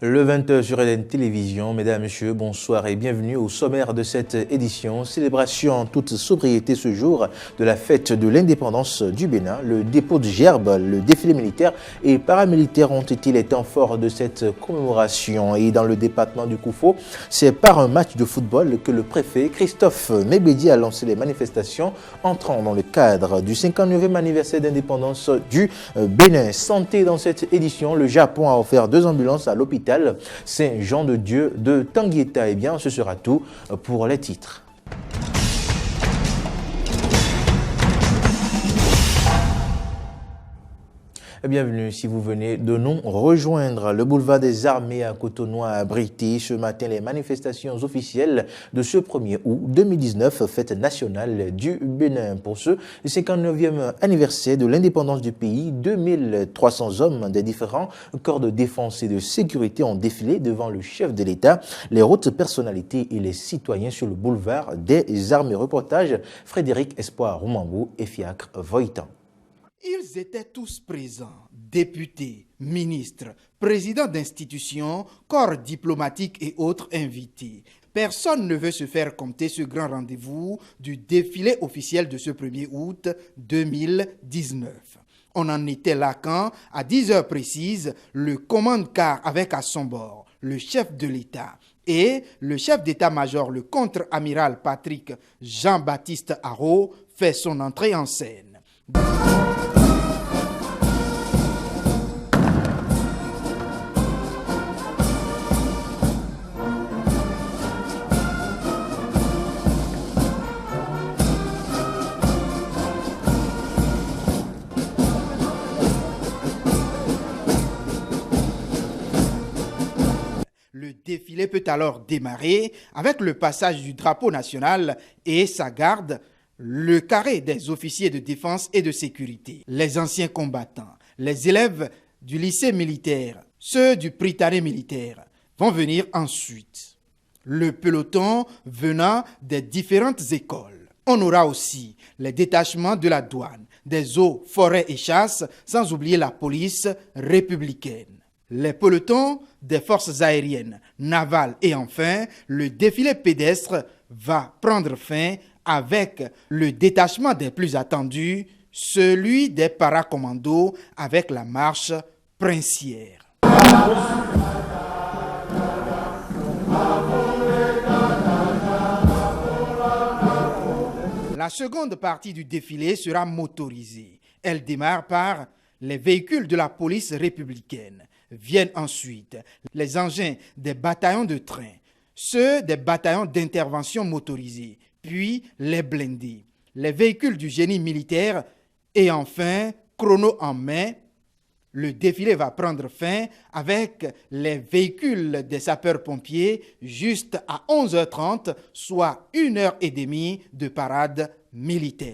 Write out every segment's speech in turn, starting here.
Le 20h sur RDN Télévision. Mesdames, Messieurs, bonsoir et bienvenue au sommaire de cette édition. Célébration en toute sobriété ce jour de la fête de l'indépendance du Bénin. Le dépôt de gerbes, le défilé militaire et paramilitaire ont été les temps forts de cette commémoration. Et dans le département du Koufo, c'est par un match de football que le préfet Christophe Mebedi a lancé les manifestations entrant dans le cadre du 59e anniversaire d'indépendance du Bénin. Santé dans cette édition, le Japon a offert 2 ambulances à l'hôpital Saint-Jean-de-Dieu de Tanguieta. Eh bien, ce sera tout pour les titres. Bienvenue si vous venez de nous rejoindre. Le boulevard des Armées à Cotonou a abrité ce matin les manifestations officielles de ce 1er août 2019, fête nationale du Bénin. Pour ce 59e anniversaire de l'indépendance du pays, 2300 hommes des différents corps de défense et de sécurité ont défilé devant le chef de l'État, les hautes personnalités et les citoyens sur le boulevard des Armées. Reportage Frédéric Espoir Roumambou et Fiacre Voitan. Ils étaient tous présents, députés, ministres, présidents d'institutions, corps diplomatiques et autres invités. Personne ne veut se faire compter ce grand rendez-vous du défilé officiel de ce 1er août 2019. On en était là quand, à 10 heures précises, le commande-car avec à son bord le chef de l'État et le chef d'état-major, le contre-amiral Patrick Jean-Baptiste Haro, fait son entrée en scène. Le défilé peut alors démarrer avec le passage du drapeau national et sa garde, le carré des officiers de défense et de sécurité, les anciens combattants, les élèves du lycée militaire, ceux du Prytanée militaire vont venir ensuite. Le peloton venant des différentes écoles. On aura aussi les détachements de la douane, des eaux, forêts et chasses, sans oublier la police républicaine. Les pelotons des forces aériennes, navales et enfin, le défilé pédestre va prendre fin avec le détachement des plus attendus, celui des paracommandos avec la marche princière. La seconde partie du défilé sera motorisée. Elle démarre par les véhicules de la police républicaine. Viennent ensuite les engins des bataillons de train, ceux des bataillons d'intervention motorisés, puis les blindés, les véhicules du génie militaire et enfin, chrono en main, le défilé va prendre fin avec les véhicules des sapeurs-pompiers juste à 11h30, soit 1h30 de parade militaire.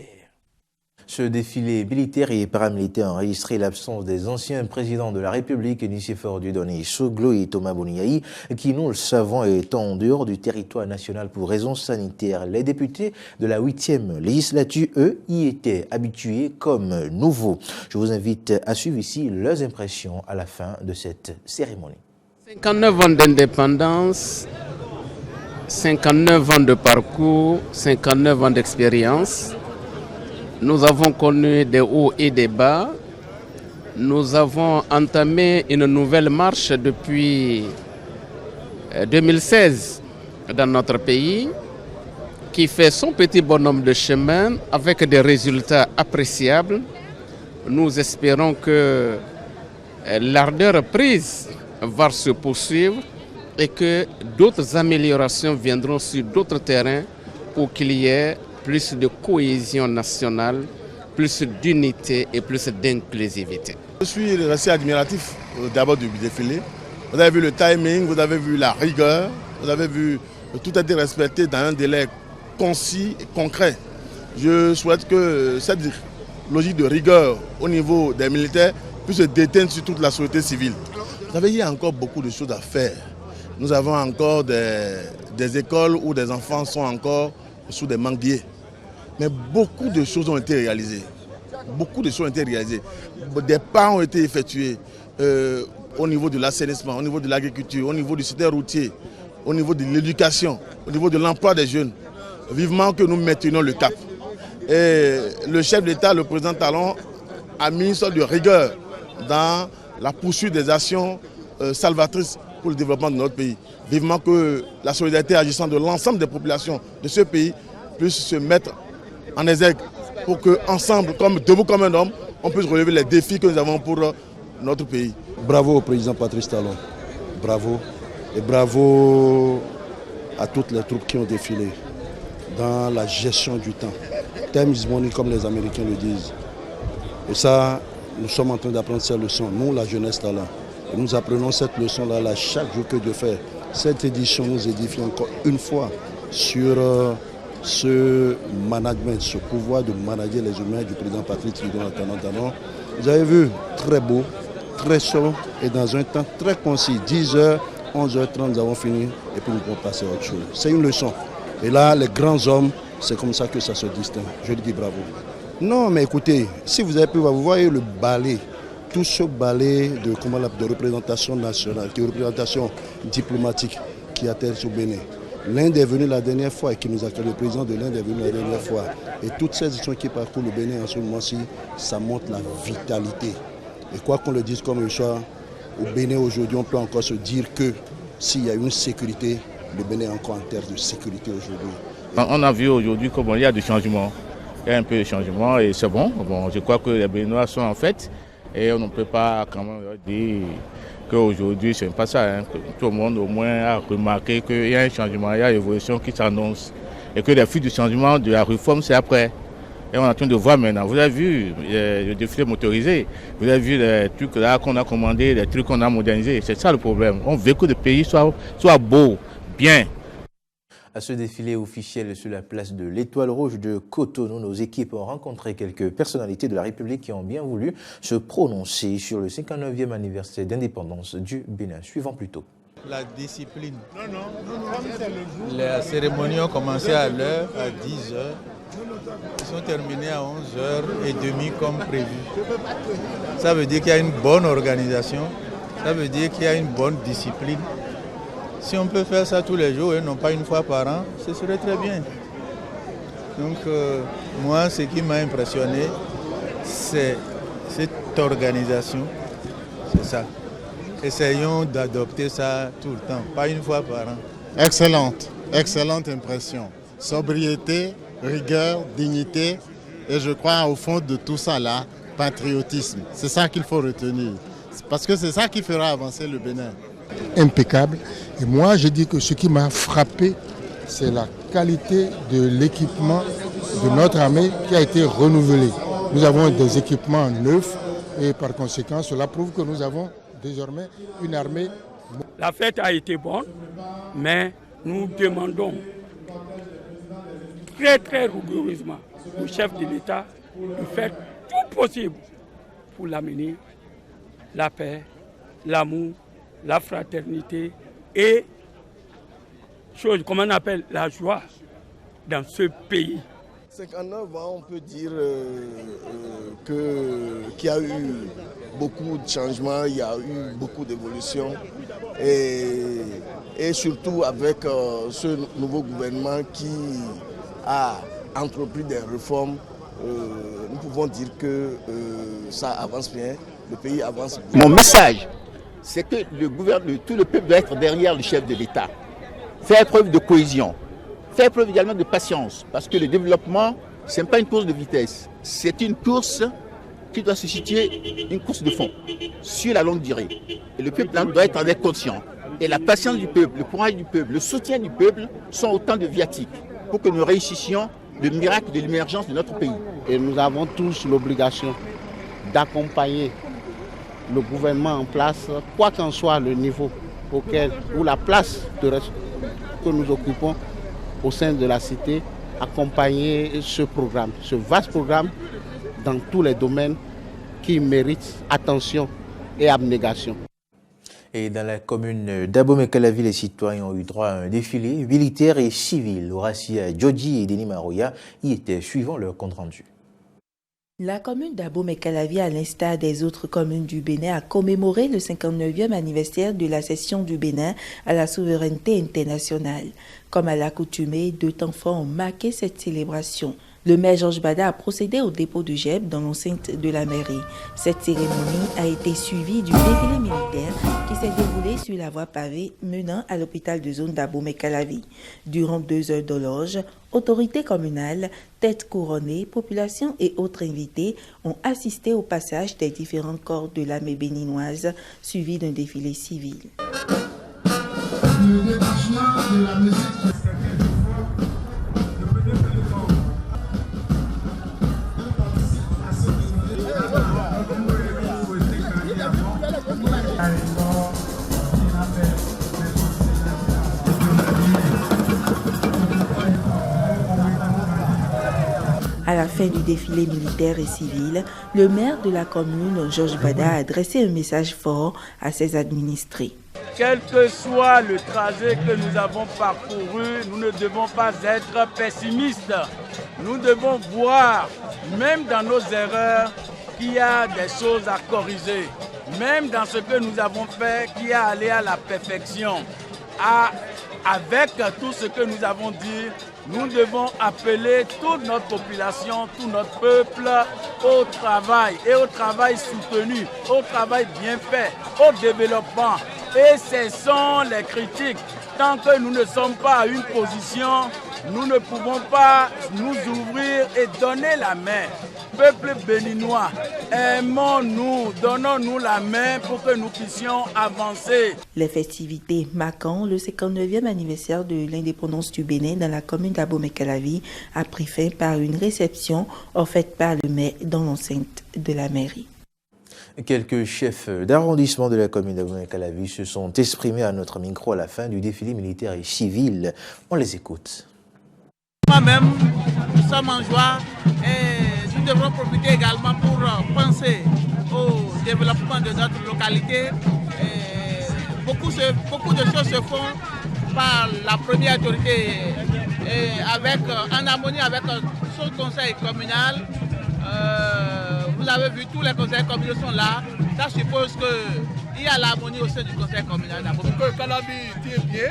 Ce défilé militaire et paramilitaire a enregistré l'absence des anciens présidents de la République, Nicéphore Dieudonné Soglo et Thomas Boniaï, qui, nous le savons, étant en dehors du territoire national pour raisons sanitaires. Les députés de la 8e législature, eux, y étaient habitués comme nouveaux. Je vous invite à suivre ici leurs impressions à la fin de cette cérémonie. 59 ans d'indépendance, 59 ans de parcours, 59 ans d'expérience. Nous avons connu des hauts et des bas. Nous avons entamé une nouvelle marche depuis 2016 dans notre pays qui fait son petit bonhomme de chemin avec des résultats appréciables. Nous espérons que l'ardeur prise va se poursuivre et que d'autres améliorations viendront sur d'autres terrains pour qu'il y ait plus de cohésion nationale, plus d'unité et plus d'inclusivité. Je suis resté admiratif d'abord du défilé. Vous avez vu le timing, vous avez vu la rigueur, vous avez vu tout a été respecté dans un délai concis et concret. Je souhaite que cette logique de rigueur au niveau des militaires puisse se déteindre sur toute la société civile. Vous savez, il y a encore beaucoup de choses à faire. Nous avons encore des écoles où des enfants sont encore sous des manguiers. Mais beaucoup de choses ont été réalisées. Beaucoup de choses ont été réalisées. Des pas ont été effectués. au niveau de l'assainissement, au niveau de l'agriculture, au niveau du système routier, au niveau de l'éducation, au niveau de l'emploi des jeunes. Vivement que nous maintenions le cap. Et le chef d'État, le président Talon, a mis une sorte de rigueur dans la poursuite des actions salvatrices pour le développement de notre pays. Vivement que la solidarité agissant de l'ensemble des populations de ce pays puisse se mettre en exergue pour qu'ensemble, debout comme un homme, on puisse relever les défis que nous avons pour notre pays. Bravo au président Patrice Talon. Bravo. Et bravo à toutes les troupes qui ont défilé dans la gestion du temps. Time is money, comme les Américains le disent. Et ça, nous sommes en train d'apprendre cette leçon. Nous, la jeunesse Talon. Et nous apprenons cette leçon-là chaque jour que Dieu fait. Cette édition nous édifie encore une fois sur ce management, ce pouvoir de manager les humains du président Patrice Talon. Vous avez vu, très beau, très chaud et dans un temps très concis. 10h, 11h30, nous avons fini et puis nous pouvons passer à autre chose. C'est une leçon. Et là, les grands hommes, c'est comme ça que ça se distingue. Je lui dis bravo. Non, mais écoutez, si vous avez pu voir, vous voyez le ballet, tout ce ballet de représentation nationale, de représentation diplomatique qui atterrit au Bénin. L'Inde est venue la dernière fois et qui nous accueille, le président de l'Inde est venu la dernière fois. Et toutes ces éditions qui parcourent le Bénin en ce moment-ci, ça montre la vitalité. Et quoi qu'on le dise comme le choix, au Bénin aujourd'hui, on peut encore se dire que s'il y a une sécurité, le Bénin est encore en terre de sécurité aujourd'hui. On a vu aujourd'hui comment il y a du changement. Il y a un peu de changement et c'est bon. Je crois que les Béninois sont en fête et on ne peut pas quand même dire qu'aujourd'hui ce n'est pas ça. Hein. Tout le monde au moins a remarqué qu'il y a un changement, il y a une évolution qui s'annonce et que les fruits du changement, de la réforme, c'est après. Et on est en train de voir maintenant. Vous avez vu le défilé motorisé, vous avez vu les trucs là qu'on a commandés, les trucs qu'on a modernisés. C'est ça le problème. On veut que le pays soit beau, bien. À ce défilé officiel sur la place de l'Étoile Rouge de Cotonou, nos équipes ont rencontré quelques personnalités de la République qui ont bien voulu se prononcer sur le 59e anniversaire d'indépendance du Bénin. Suivant plutôt. La discipline. Les cérémonies ont commencé à l'heure, à 10h. Ils sont terminés à 11h30 comme prévu. Ça veut dire qu'il y a une bonne organisation, ça veut dire qu'il y a une bonne discipline. Si on peut faire ça tous les jours et non pas une fois par an, ce serait très bien. Donc moi, ce qui m'a impressionné, c'est cette organisation. C'est ça. Essayons d'adopter ça tout le temps, pas une fois par an. Excellente impression. Sobriété, rigueur, dignité et je crois au fond de tout ça là, patriotisme. C'est ça qu'il faut retenir. Parce que c'est ça qui fera avancer le Bénin. Impeccable. Et moi, je dis que ce qui m'a frappé, c'est la qualité de l'équipement de notre armée qui a été renouvelé. Nous avons des équipements neufs et par conséquent, cela prouve que nous avons désormais une armée. La fête a été bonne, mais nous demandons très rigoureusement au chef de l'État de faire tout possible pour l'amener la paix, l'amour, la fraternité et chose, comment on appelle, la joie dans ce pays. 59 ans, on peut dire qu'il y a eu beaucoup de changements, il y a eu beaucoup d'évolutions et surtout avec ce nouveau gouvernement qui a entrepris des réformes, nous pouvons dire que ça avance bien, le pays avance bien. Mon message, c'est que tout le peuple doit être derrière le chef de l'État. Faire preuve de cohésion, faire preuve également de patience, parce que le développement, ce n'est pas une course de vitesse, c'est une course qui doit se situer, une course de fond, sur la longue durée. Et le peuple doit être en être conscient. Et la patience du peuple, le courage du peuple, le soutien du peuple sont autant de viatiques pour que nous réussissions le miracle de l'émergence de notre pays. Et nous avons tous l'obligation d'accompagner le gouvernement en place, quoi qu'en soit le niveau ou la place que nous occupons au sein de la cité, accompagner ce programme, ce vaste programme dans tous les domaines qui méritent attention et abnégation. Et dans la commune d'Abomey-Calavi, les citoyens ont eu droit à un défilé militaire et civil. Horacia Djodji et Denis Maroya y étaient suivant leur compte rendu. La commune d'Abomey-Calavi, à l'instar des autres communes du Bénin, a commémoré le 59e anniversaire de la cession du Bénin à la souveraineté internationale. Comme à l'accoutumée, 2 temps forts ont marqué cette célébration. Le maire Georges Bada a procédé au dépôt de GEB dans l'enceinte de la mairie. Cette cérémonie a été suivie du défilé militaire qui s'est déroulé sur la voie pavée menant à l'hôpital de zone d'Abomey-Calavi. Durant 2 heures d'horloge, autorités communales, têtes couronnées, population et autres invités ont assisté au passage des différents corps de l'armée béninoise, suivi d'un défilé civil. Le détachement de la musique. À la fin du défilé militaire et civil, le maire de la commune, Georges Bada, a adressé un message fort à ses administrés. Quel que soit le trajet que nous avons parcouru, nous ne devons pas être pessimistes. Nous devons voir, même dans nos erreurs, qu'il y a des choses à corriger. Même dans ce que nous avons fait, qu'il y a à aller à la perfection. Avec tout ce que nous avons dit, nous devons appeler toute notre population, tout notre peuple au travail et au travail soutenu, au travail bien fait, au développement. Et cessons les critiques. Tant que nous ne sommes pas à une position, nous ne pouvons pas nous ouvrir et donner la main. Peuple béninois, aimons-nous, donnons-nous la main pour que nous puissions avancer. Les festivités marquant le 59e anniversaire de l'indépendance du Bénin dans la commune d'Abomey-Calavi a pris fin par une réception offerte par le maire dans l'enceinte de la mairie. Quelques chefs d'arrondissement de la commune d'Abomey-Calavi se sont exprimés à notre micro à la fin du défilé militaire et civil. On les écoute. Moi-même, nous sommes en joie et nous devrons profiter également pour penser au développement de notre localité. Beaucoup de choses se font par la première autorité en harmonie avec son conseil communal. Vous avez vu, tous les conseils communaux sont là. Ça suppose qu'il y a l'harmonie au sein du conseil communal. Que Calavi tient bien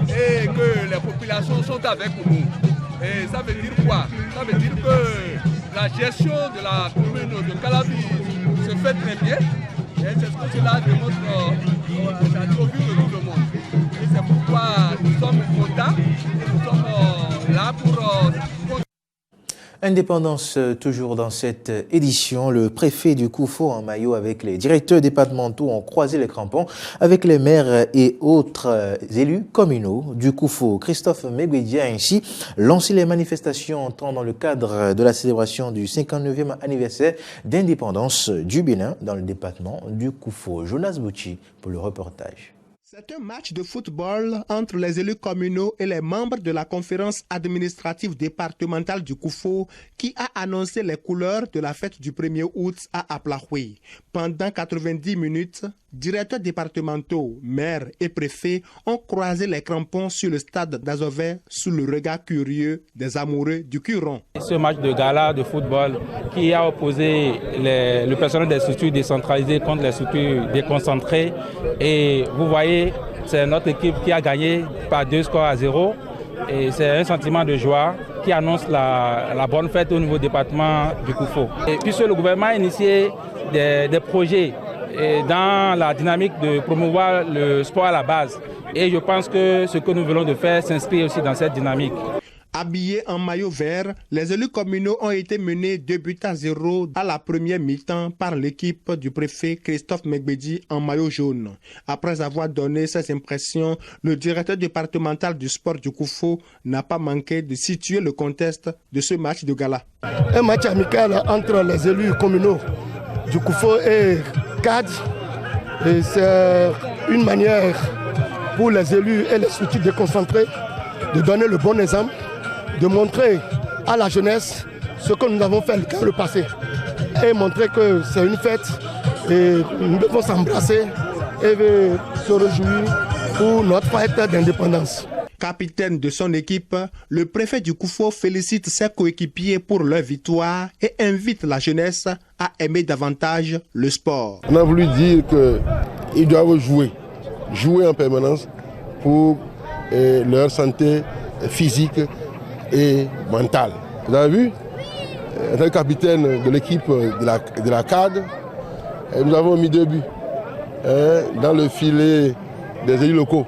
et que les populations sont avec nous. Et ça veut dire quoi? Ça veut dire que la gestion de la commune de Calavi se fait très bien. Et c'est ce que cela démontre aujourd'hui au vu de tout le monde. Et c'est pourquoi nous sommes contents et nous sommes là pour... Indépendance, toujours dans cette édition, le préfet du Koufo en maillot avec les directeurs départementaux ont croisé les crampons avec les maires et autres élus communaux du Koufo. Christophe Megbedi a ainsi lancé les manifestations entrant dans le cadre de la célébration du 59e anniversaire d'indépendance du Bénin dans le département du Koufo. Jonas Bouchi pour le reportage. C'est un match de football entre les élus communaux et les membres de la conférence administrative départementale du Koufo qui a annoncé les couleurs de la fête du 1er août à Aplahoui. Pendant 90 minutes, directeurs départementaux, maires et préfets ont croisé les crampons sur le stade d'Azové sous le regard curieux des amoureux du Curon. Ce match de gala de football qui a opposé le personnel des structures décentralisées contre les structures déconcentrées. Et vous voyez, c'est notre équipe qui a gagné par 2-0. Et c'est un sentiment de joie qui annonce la bonne fête au niveau du département du Koufo. Et puisque le gouvernement a initié des projets dans la dynamique de promouvoir le sport à la base. Et je pense que ce que nous venons de faire s'inscrit aussi dans cette dynamique. Habillés en maillot vert, les élus communaux ont été menés 2-0 à la première mi-temps par l'équipe du préfet Christophe Megbedi en maillot jaune. Après avoir donné ses impressions, le directeur départemental du sport du Koufo n'a pas manqué de situer le contexte de ce match de gala. Un match amical entre les élus communaux du Koufo et CAD. Et c'est une manière pour les élus et les structures déconcentrées de donner le bon exemple, de montrer à la jeunesse ce que nous avons fait dans le passé et montrer que c'est une fête et nous devons s'embrasser et se réjouir pour notre fête d'indépendance. capitaine de son équipe, le préfet du Koufo félicite ses coéquipiers pour leur victoire et invite la jeunesse à aimer davantage le sport. On a voulu dire qu'ils doivent jouer en permanence pour leur santé physique et mentale. Vous avez vu, en tant que capitaine de l'équipe de la CAD, nous avons mis 2 buts dans le filet des élus locaux.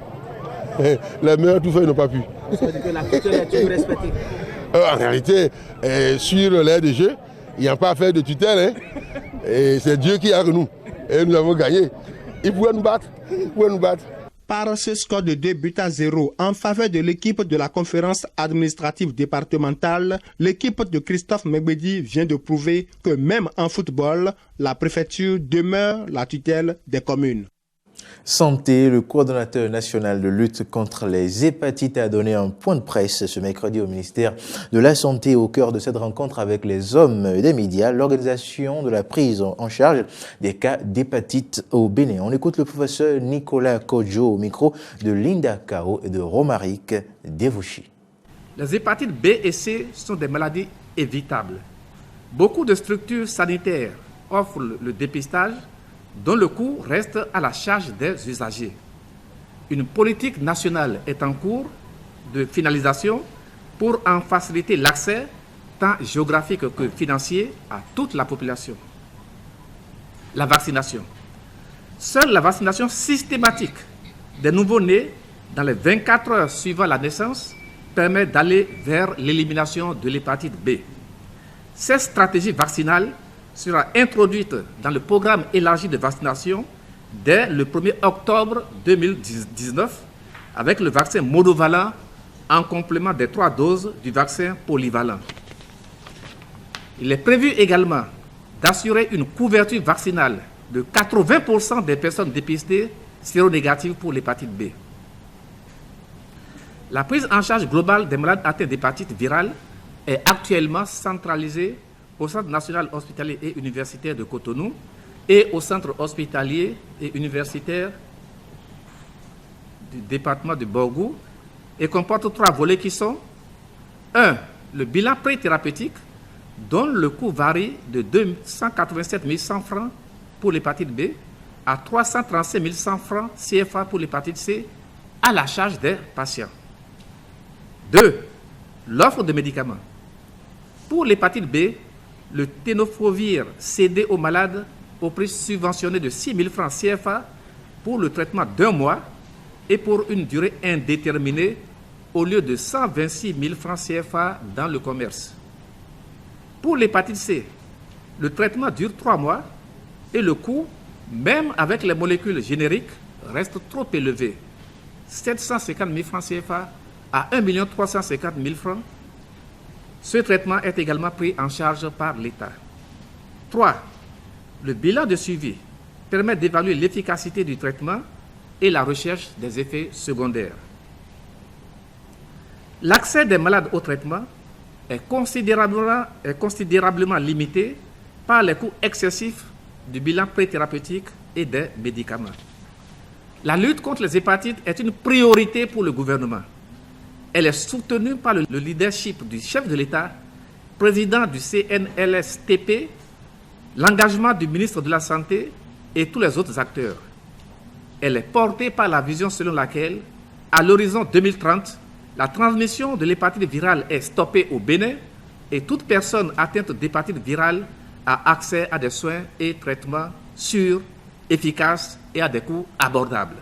Les meilleurs tout fait n'ont pas pu. C'est-à-dire que la culture est toujours respectée. En réalité, sur l'aire de jeu, il n'y a pas à faire de tutelle. Et c'est Dieu qui est avec nous. Et nous avons gagné. Il pouvait nous battre. Par ce score de 2-0 en faveur de l'équipe de la conférence administrative départementale, l'équipe de Christophe Megbedi vient de prouver que même en football, la préfecture demeure la tutelle des communes. Santé, le coordonnateur national de lutte contre les hépatites a donné un point de presse ce mercredi au ministère de la Santé au cœur de cette rencontre avec les hommes des médias, l'organisation de la prise en charge des cas d'hépatite au Bénin. On écoute le professeur Nicolas Kodjo au micro de Linda Kao et de Romaric Devouchi. Les hépatites B et C sont des maladies évitables. Beaucoup de structures sanitaires offrent le dépistage dont le coût reste à la charge des usagers. Une politique nationale est en cours de finalisation pour en faciliter l'accès, tant géographique que financier, à toute la population. La vaccination. Seule la vaccination systématique des nouveau-nés dans les 24 heures suivant la naissance permet d'aller vers l'élimination de l'hépatite B. Cette stratégie vaccinale sera introduite dans le programme élargi de vaccination dès le 1er octobre 2019 avec le vaccin monovalent en complément des 3 doses du vaccin polyvalent. Il est prévu également d'assurer une couverture vaccinale de 80% des personnes dépistées séronégatives pour l'hépatite B. La prise en charge globale des malades atteints d'hépatite virale est actuellement centralisée au Centre national hospitalier et universitaire de Cotonou et au Centre hospitalier et universitaire du département de Borgou et comporte 3 volets qui sont 1. Le bilan pré-thérapeutique dont le coût varie de 287 100 francs pour l'hépatite B à 335 100 francs CFA pour l'hépatite C à la charge des patients. 2. L'offre de médicaments. Pour l'hépatite B, le ténofovir cédé aux malades au prix subventionné de 6 000 francs CFA pour le traitement d'1 mois et pour une durée indéterminée au lieu de 126 000 francs CFA dans le commerce. Pour l'hépatite C, le traitement dure 3 mois et le coût, même avec les molécules génériques, reste trop élevé. 750 000 francs CFA à 1 350 000 francs. Ce traitement est également pris en charge par l'État. 3. Le bilan de suivi permet d'évaluer l'efficacité du traitement et la recherche des effets secondaires. L'accès des malades au traitement est considérablement limité par les coûts excessifs du bilan pré-thérapeutique et des médicaments. La lutte contre les hépatites est une priorité pour le gouvernement. Elle est soutenue par le leadership du chef de l'État, président du CNLSTP, l'engagement du ministre de la Santé et tous les autres acteurs. Elle est portée par la vision selon laquelle, à l'horizon 2030, la transmission de l'hépatite virale est stoppée au Bénin et toute personne atteinte d'hépatite virale a accès à des soins et traitements sûrs, efficaces et à des coûts abordables.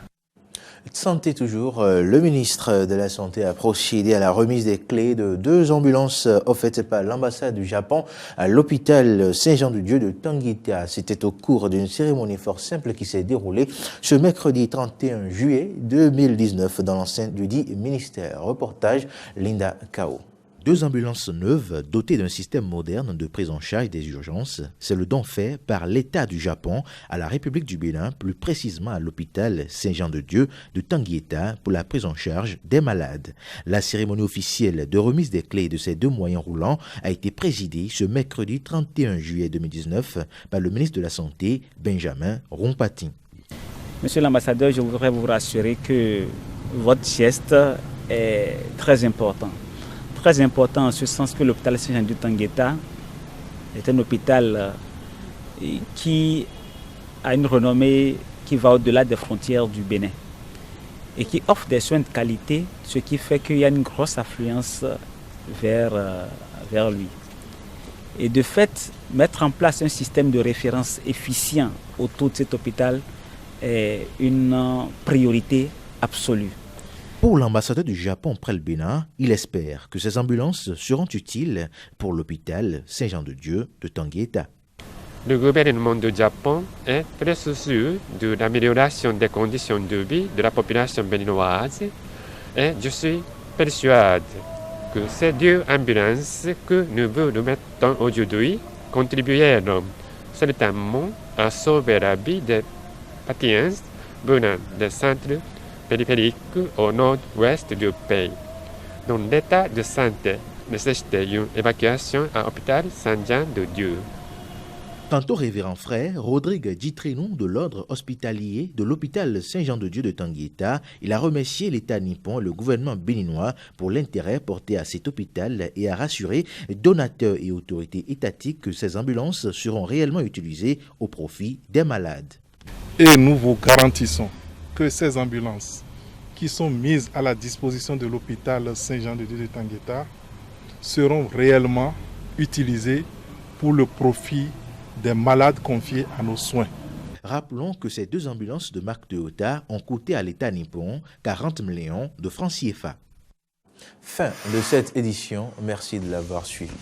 Santé toujours, le ministre de la Santé a procédé à la remise des clés de 2 ambulances offertes par l'ambassade du Japon à l'hôpital Saint-Jean-de-Dieu de Tanguita. C'était au cours d'une cérémonie fort simple qui s'est déroulée ce mercredi 31 juillet 2019 dans l'enceinte du dit ministère. Reportage Linda Kao. 2 ambulances neuves dotées d'un système moderne de prise en charge des urgences. C'est le don fait par l'État du Japon à la République du Bénin, plus précisément à l'hôpital Saint-Jean-de-Dieu de Tanguita pour la prise en charge des malades. La cérémonie officielle de remise des clés de ces 2 moyens roulants a été présidée ce mercredi 31 juillet 2019 par le ministre de la Santé, Benjamin Rompati. Monsieur l'ambassadeur, je voudrais vous rassurer que votre geste est très important. Très important en ce sens que l'hôpital Saint-Jean de Tangueta est un hôpital qui a une renommée qui va au-delà des frontières du Bénin et qui offre des soins de qualité, ce qui fait qu'il y a une grosse affluence vers lui. Et de fait, mettre en place un système de référence efficient autour de cet hôpital est une priorité absolue. Pour l'ambassadeur du Japon près le Bénin, il espère que ces ambulances seront utiles pour l'hôpital Saint-Jean-de-Dieu de Tangueta. Le gouvernement du Japon est très soucieux de l'amélioration des conditions de vie de la population béninoise et je suis persuadé que ces 2 ambulances que nous vous mettons aujourd'hui contribueront certainement à sauver la vie des patients venant des centres périphériques au nord-ouest du pays, dont l'état de santé nécessitait une évacuation à l'hôpital Saint-Jean-de-Dieu. Tantôt révérend frère, Rodrigue Ditrénon de l'ordre hospitalier de l'hôpital Saint-Jean-de-Dieu de Tangueta, il a remercié l'État nippon et le gouvernement béninois pour l'intérêt porté à cet hôpital et a rassuré donateurs et autorités étatiques que ces ambulances seront réellement utilisées au profit des malades. Et nous vous garantissons que ces ambulances qui sont mises à la disposition de l'hôpital Saint-Jean-de-Dieu de Tangueta seront réellement utilisées pour le profit des malades confiés à nos soins. Rappelons que ces 2 ambulances de marque Toyota ont coûté à l'État nippon 40 millions de francs CFA. Fin de cette édition. Merci de l'avoir suivi.